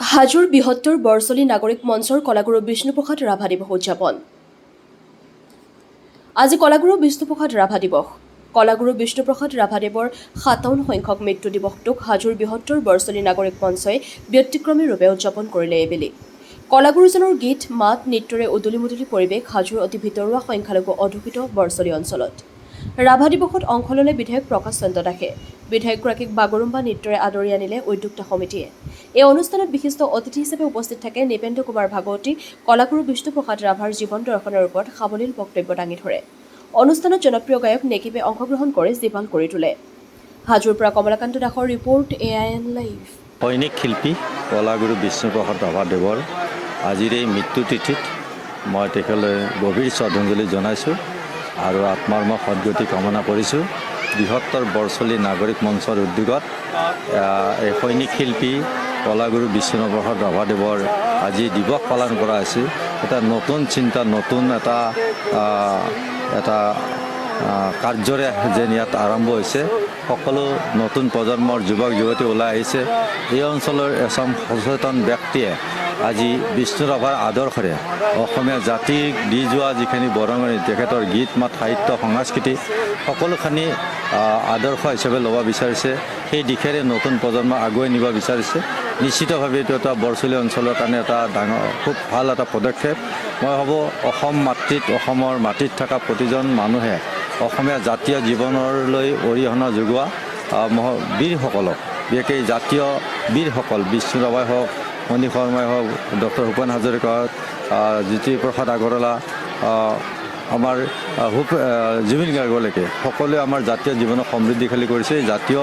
হাজোৰ বৃহত্তৰ বৰছলি নাগৰিক মঞ্চৰ কলাগুৰু বিষ্ণুপ্ৰসাদ ৰাভা দিৱস উদযাপন। আজি কলাগুৰু বিষ্ণুপ্ৰসাদ ৰাভা দিৱস। কলাগুৰু বিষ্ণুপ্ৰসাদ ৰাভাদেৱৰ ৫৭ সংখ্যক মৃত্যু দিৱসটোক হাজোৰ বৃহত্তৰ বৰছলি নাগৰিক মঞ্চই ব্যতিক্ৰমীৰূপে উদযাপন কৰিলে এইবেলি। কলাগুৰুজনৰ গীত, মাত, নৃত্যৰে উদুলি মুদুলি পৰিৱেশ হাজোৰ অতি ভিতৰুৱা সংখ্যালঘু অধ্যুষিত বৰছলি অঞ্চলত। ৰাভা দিৱসত অংশ ল'লে বিধায়ক প্ৰকাশ চন্দ্ৰ দাসে। বিধায়কগৰাকীক বাগৰুম্বা নৃত্যৰে আদৰি আনিলে উদ্যোক্তা সমিতিয়ে। এই অনুষ্ঠানত বিশিষ্ট অতিথি হিচাপে উপস্থিত থাকে নৃপেন্দ্ৰ কুমাৰ ভাগৱতী কলাগুৰু বিষ্ণুপ্ৰসাদ ৰাভাৰ জীৱন দৰ্শনৰ ওপৰত সাৱলীল বক্তব্য দাঙি ধৰে। অনুষ্ঠানত জনপ্ৰিয় গায়ক নেকিবে অংশগ্ৰহণ কৰি জীপাল কৰি তোলে। হাজোৰ পৰা কমলাকান্ত দাসৰ ৰিপৰ্ট AIN লাইভ। সৈনিক শিল্পী কলাগুৰু বিষ্ণুপ্ৰসাদ ৰাভাদেৱৰ আজিৰ এই মৃত্যু তিথিত মই তেখেতলৈ গভীৰ শ্ৰদ্ধাঞ্জলি জনাইছোঁ আৰু আত্মাৰ মই সদ্গতি কামনা কৰিছোঁ। বৃহত্তৰ বৰছলি নাগৰিক মঞ্চৰ উদ্যোগত এই সৈনিক শিল্পী কলাগুৰু বিষ্ণুপ্ৰসাদ ৰাভাদেৱৰ আজি দিৱস পালন কৰা হৈছে। এটা নতুন চিন্তা, নতুন এটা কাৰ্যৰে যেন ইয়াত আৰম্ভ হৈছে। সকলো নতুন প্ৰজন্মৰ যুৱক যুৱতী ওলাই আহিছে। এই অঞ্চলৰ এজন সচেতন ব্যক্তিয়ে আজি বিষ্ণু ৰাভাৰ আদৰ্শৰে অসমীয়া জাতিক দি যোৱা যিখিনি বৰঙণি, তেখেতৰ গীত মাত, সাহিত্য, সংস্কৃতি সকলোখিনি আদৰ্শ হিচাপে ল'ব বিচাৰিছে। সেই দিশেৰে নতুন প্ৰজন্ম আগুৱাই নিব বিচাৰিছে। নিশ্চিতভাৱে এইটো এটা বৰছলি অঞ্চলৰ কাৰণে এটা ডাঙৰ খুব ভাল এটা পদক্ষেপ। মই ভাবোঁ অসমৰ মাটিত থকা প্ৰতিজন মানুহে অসমীয়া জাতীয় জীৱনলৈ অৰিহণা যোগোৱা বীৰসকলক, বিশেষকৈ জাতীয় বীৰসকল বিষ্ণু ৰাভাই হওক, মণি শৰ্মাই হওক, ডক্টৰ ভূপেন হাজৰিকা, জ্যোতিপ্ৰসাদ আগৰৱালা, আমাৰ জুবিন গাৰ্গলৈকে সকলোৱে আমাৰ জাতীয় জীৱনক সমৃদ্ধিশালী কৰিছে। জাতীয়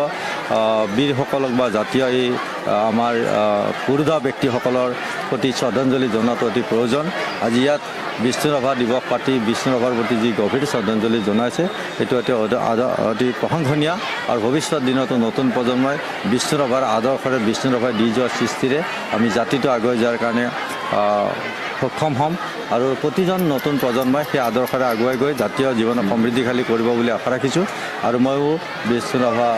বীৰসকলক বা জাতীয় এই আমাৰ পুৰুধা ব্যক্তিসকলৰ প্ৰতি শ্ৰদ্ধাঞ্জলি জনোৱাটো অতি প্ৰয়োজন। আজি ইয়াত বিষ্ণু ৰাভা দিৱস পাতি বিষ্ণু ৰাভাৰ প্ৰতি যি গভীৰ শ্ৰদ্ধাঞ্জলি জনাইছে, এইটো অতি প্ৰশংসনীয় আৰু ভৱিষ্যত দিনতো নতুন প্ৰজন্মই বিষ্ণু ৰাভাৰ আদৰ্শৰে, বিষ্ণু ৰাভাই দি যোৱা সৃষ্টিৰে আমি জাতিটো আগুৱাই যোৱাৰ কাৰণে সক্ষম হ'ম আৰু প্ৰতিজন নতুন প্ৰজন্মই সেই আদৰ্শৰে আগুৱাই গৈ জাতীয় জীৱনক সমৃদ্ধিশালী কৰিব বুলি আশা ৰাখিছোঁ। আৰু ময়ো বিষ্ণু ৰাভা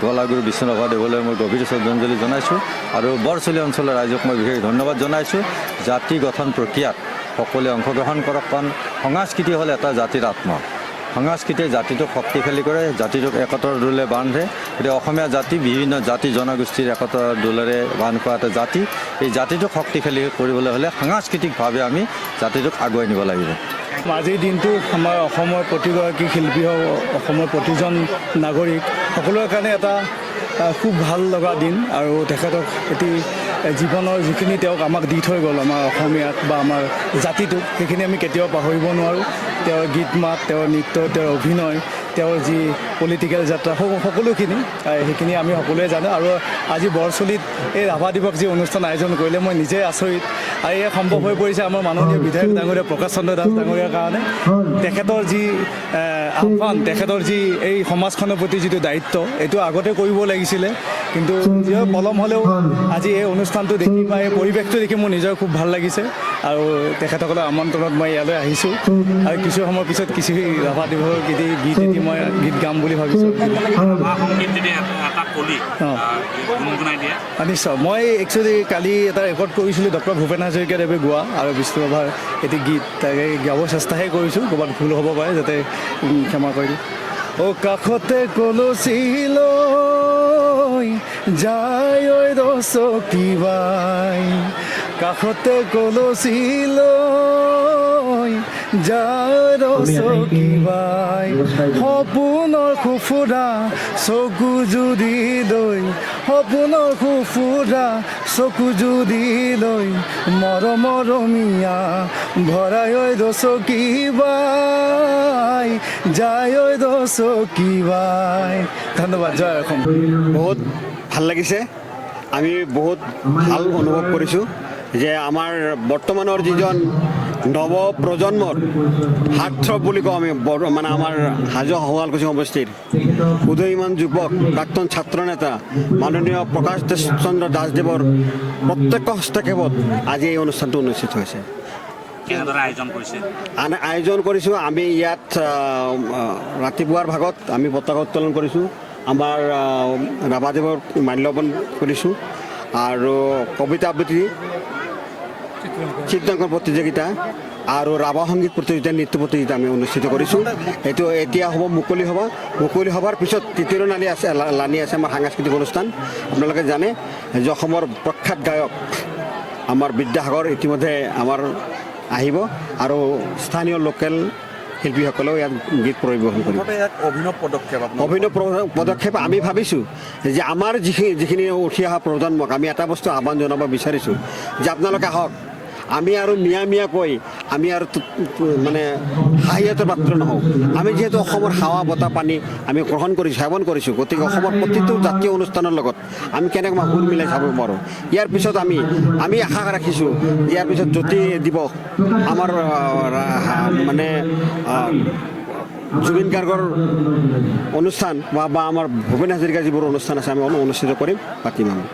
কলাগুৰু বিষ্ণু ৰাভাদেৱলৈ মই গভীৰ শ্ৰদ্ধাঞ্জলি জনাইছোঁ আৰু বৰছলি অঞ্চলৰ ৰাইজক মই বিশেষ ধন্যবাদ জনাইছোঁ। জাতি গঠন প্ৰক্ৰিয়াত সকলোৱে অংশগ্ৰহণ কৰক, কাৰণ সংস্কৃতি হ'ল এটা জাতিৰ আত্মা। সংস্কৃতিয়ে জাতিটোক শক্তিশালী কৰে, জাতিটোক একতাৰ দোলেৰে বান্ধে। গতিকে অসমীয়া জাতি বিভিন্ন জাতি জনগোষ্ঠীৰ একতাৰ দোলেৰে বান্ধ খোৱা এটা জাতি। এই জাতিটোক শক্তিশালী কৰিবলৈ হ'লে সাংস্কৃতিকভাৱে আমি জাতিটোক আগুৱাই নিব লাগিব। আজিৰ দিনটো আমাৰ অসমৰ প্ৰতিগৰাকী শিল্পী হওক, অসমৰ প্ৰতিজন নাগৰিক সকলোৰে কাৰণে এটা খুব ভাল লগা দিন। আৰু তেখেতক এটি জীৱনৰ যিখিনি তেওঁক আমাক দি থৈ গ'ল, আমাৰ অসমীয়াক বা আমাৰ জাতিটোক, সেইখিনি আমি কেতিয়াও পাহৰিব নোৱাৰোঁ। তেওঁৰ গীত মাত, তেওঁৰ নৃত্য, তেওঁৰ অভিনয়, তেওঁৰ যি পলিটিকেল যাত্ৰা, সকলোখিনি সেইখিনি আমি সকলোৱে জানো। আৰু আজি বৰছলিত এই ৰাভা দিৱস যি অনুষ্ঠান আয়োজন কৰিলে মই নিজে আচৰিত। আৰু এয়া সম্ভৱ হৈ পৰিছে আমাৰ মাননীয় বিধায়ক ডাঙৰীয়া প্ৰকাশ চন্দ্ৰ দাস ডাঙৰীয়াৰ কাৰণে। তেখেতৰ যি আহ্বান, তেখেতৰ যি এই সমাজখনৰ প্ৰতি যিটো দায়িত্ব, এইটো আগতে কৰিব লাগিছিলে, কিন্তু যিও পলম হ'লেও আজি এই অনুষ্ঠানটো দেখি বা এই পৰিৱেশটো দেখি মোৰ নিজৰ খুব ভাল লাগিছে। আৰু তেখেতসকলৰ আমন্ত্ৰণত মই ইয়ালৈ আহিছোঁ আৰু কিছু সময়ৰ পিছত কিছু ৰাভা দিৱসৰ গীত এটি মই গীত গাম বুলি ভাবিছোঁ। নিশ্চয়, মই একচুৱেলি কালি এটা ৰেকৰ্ড কৰিছিলোঁ ডক্টৰ ভূপেন হাজৰিকাদেৱে গোৱা আৰু বিষ্ণু ৰাভাৰ এটি গীত, তাকে গাব চেষ্টাহে কৰিছোঁ। ক'ৰবাত ভুল হ'ব পাৰে, যাতে ক্ষমা কৰি দিওঁ। অ' কাষতে কলচীলৈ যায় ৰচকিবাই, কাষতে কলচীলৈ যায় ৰচকিবাই, সপোনৰ সুফুৰা চকু জুৰি লৈ, সপোনৰ সুফুৰা চকু জুৰি লৈ, মৰমীয়া ভৰাই ৰচকিবাই, যায় ৰচকিবাই। ধন্যবাদ। জয় অসম। বহুত ভাল লাগিছে। আমি বহুত ভাল অনুভৱ কৰিছোঁ যে আমাৰ বৰ্তমানৰ যিজন নৱ প্ৰজন্মৰ হাৰ্টথ্ৰব বুলি কওঁ আমি, মানে আমাৰ হাজো শুৱালকুছি সমষ্টিৰ উদয়মান যুৱক, প্ৰাক্তন ছাত্ৰ নেতা মাননীয় প্ৰকাশ চন্দ্ৰ দাসদেৱৰ প্ৰত্যক্ষ হস্তক্ষেপত আজি এই অনুষ্ঠানটো অনুষ্ঠিত হৈছে। আয়োজন কৰিছোঁ আমি ইয়াত ৰাতিপুৱাৰ ভাগত আমি পতাকা উত্তোলন কৰিছোঁ, আমাৰ ৰাভাদেৱৰ মাল্যৰ্পণ কৰিছোঁ আৰু কবিতা আবৃত্তি, চিত্ৰাংকন প্ৰতিযোগিতা আৰু ৰাভা সংগীত প্ৰতিযোগিতা, নৃত্য প্ৰতিযোগিতা আমি অনুষ্ঠিত কৰিছোঁ। এইটো এতিয়া হ'ব মুকলি সভা। মুকলি সভাৰ পিছত তৃতীয় লানি আছে আমাৰ সাংস্কৃতিক অনুষ্ঠান। আপোনালোকে জানে যে অসমৰ প্ৰখ্যাত গায়ক আমাৰ বিদ্যাসাগৰ ইতিমধ্যে আমাৰ আহিব আৰু স্থানীয় লোকেল শিল্পীসকলেও ইয়াত গীত পৰিৱেশন কৰিব। অভিনৱ পদক্ষেপ আমি ভাবিছোঁ যে আমাৰ যিখিনি উঠি অহা প্ৰজন্মক আমি এটা বস্তু আহ্বান জনাব বিচাৰিছোঁ যে আপোনালোকে আহক, আমি আৰু মিয়াকৈ আমি আৰু মানে হাঁহিয়াতৰ পাত্ৰ নহওঁ। আমি যিহেতু অসমৰ হাৱা বতাহ পানী আমি গ্ৰহণ কৰিছোঁ, সেৱন কৰিছোঁ, গতিকে অসমৰ প্ৰতিটো জাতীয় অনুষ্ঠানৰ লগত আমি কেনেকৈ সুৰ মিলাই চাব পাৰোঁ। ইয়াৰ পিছত আমি আশা ৰাখিছোঁ ইয়াৰ পিছত জ্যোতি দিৱস আমাৰ মানে জুবিন গাৰ্গৰ অনুষ্ঠান বা আমাৰ ভূপেন হাজৰিকাৰ যিবোৰ অনুষ্ঠান আছে আমি অনুষ্ঠিত কৰিম, পাতিম আমি।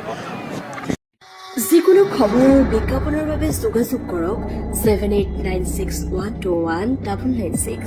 যিকোনো খবৰ আৰু বিজ্ঞাপনৰ বাবে যোগাযোগ কৰক 7896121996।